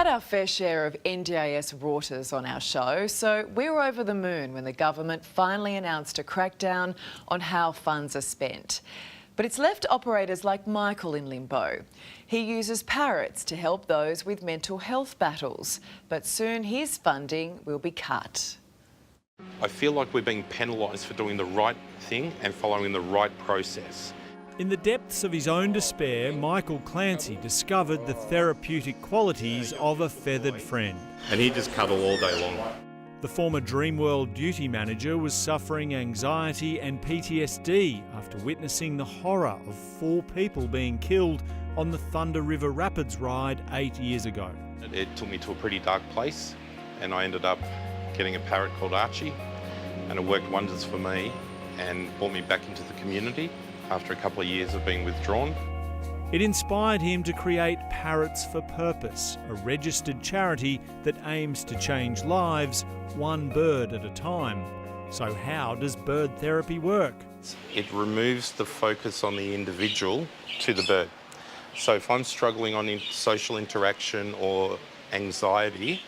had our fair share of NDIS rorters on our show, so we were over the moon when the government finally announced a crackdown on how funds are spent. But it's left operators like Michael in limbo. He uses parrots to help those with mental health battles, but soon his funding will be cut. I feel like we're being penalised for doing the right thing and following the right process. In the depths of his own despair, Michael Clancy discovered the therapeutic qualities of a feathered friend. And he just cuddle all day long. The former Dreamworld duty manager was suffering anxiety and PTSD after witnessing the horror of 4 people being killed on the Thunder River Rapids ride 8 years ago. It took me to a pretty dark place, and I ended up getting a parrot called Archie, and it worked wonders for me and brought me back into the community after a couple of years of being withdrawn. It inspired him to create Parrots for Purpose, a registered charity that aims to change lives one bird at a time. So how does bird therapy work? It removes the focus on the individual to the bird. So if I'm struggling on social interaction or anxiety,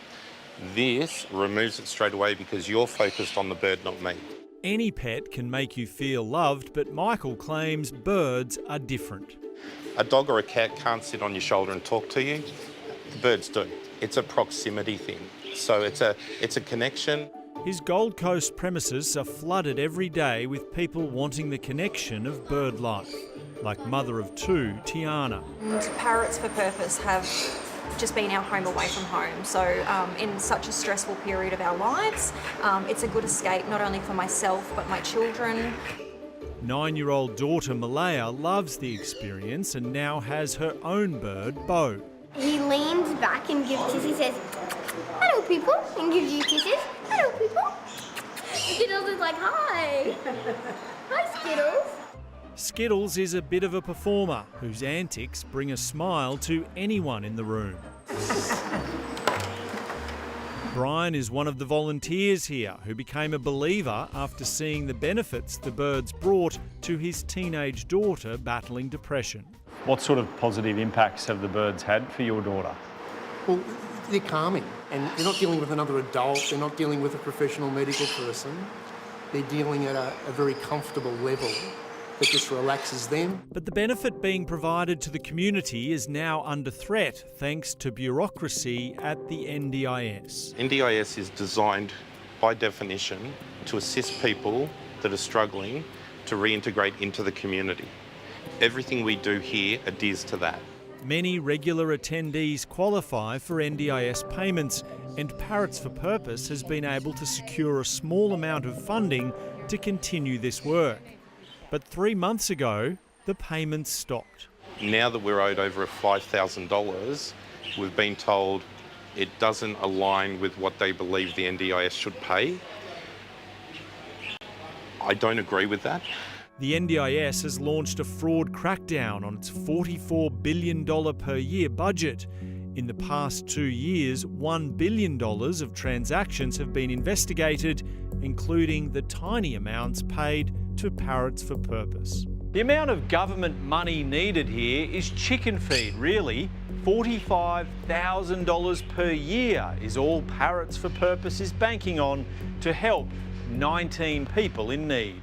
this removes it straight away because you're focused on the bird, not me. Any pet can make you feel loved, but Michael claims birds are different. A dog or a cat can't sit on your shoulder and talk to you. The birds do. It's a proximity thing. So it's a connection. His Gold Coast premises are flooded every day with people wanting the connection of bird life, like mother of 2, Tiana. And Parrots for Purpose have just been our home away from home. So in such a stressful period of our lives, it's a good escape not only for myself but my children. 9-year-old daughter Malaya loves the experience and now has her own bird, Bo. He leans back and gives kisses. He says, "Hello, people," and gives you kisses. "Hello, people." Skittles is like, "Hi." Hi, Skittles. Skittles is a bit of a performer whose antics bring a smile to anyone in the room. Brian is one of the volunteers here who became a believer after seeing the benefits the birds brought to his teenage daughter battling depression. What sort of positive impacts have the birds had for your daughter? Well, they're calming, and they're not dealing with another adult, they're not dealing with a professional medical person. They're dealing at a very comfortable level that just relaxes them. But the benefit being provided to the community is now under threat thanks to bureaucracy at the NDIS. NDIS is designed by definition to assist people that are struggling to reintegrate into the community. Everything we do here adheres to that. Many regular attendees qualify for NDIS payments, and Parrots for Purpose has been able to secure a small amount of funding to continue this work. But 3 months ago, the payments stopped. Now that we're owed over $5,000, we've been told it doesn't align with what they believe the NDIS should pay. I don't agree with that. The NDIS has launched a fraud crackdown on its $44 billion per year budget. In the past 2 years, $1 billion of transactions have been investigated, including the tiny amounts paid to Parrots for Purpose. The amount of government money needed here is chicken feed, really. $45,000 per year is all Parrots for Purpose is banking on to help 19 people in need.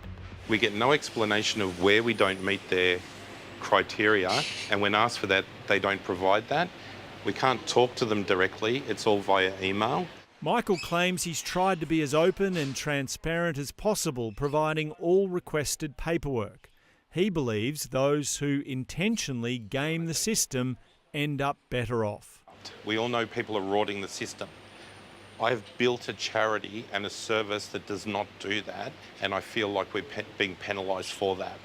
We get no explanation of where we don't meet their criteria, and when asked for that, they don't provide that. We can't talk to them directly, it's all via email. Michael claims he's tried to be as open and transparent as possible, providing all requested paperwork. He believes those who intentionally game the system end up better off. We all know people are rorting the system. I have built a charity and a service that does not do that, and I feel like we're being penalised for that.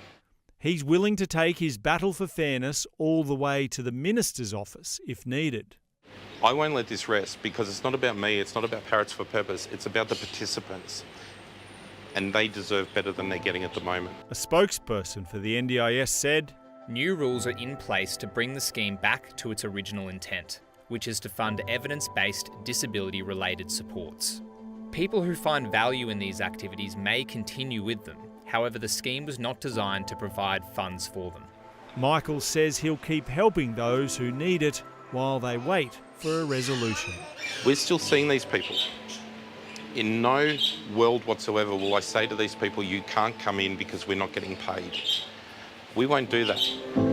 He's willing to take his battle for fairness all the way to the Minister's office if needed. I won't let this rest because it's not about me, it's not about Parrots for Purpose, it's about the participants. And they deserve better than they're getting at the moment. A spokesperson for the NDIS said, "New rules are in place to bring the scheme back to its original intent, which is to fund evidence-based disability-related supports. People who find value in these activities may continue with them. However, the scheme was not designed to provide funds for them." Michael says he'll keep helping those who need it while they wait for a resolution. We're still seeing these people. In no world whatsoever will I say to these people, you can't come in because we're not getting paid. We won't do that.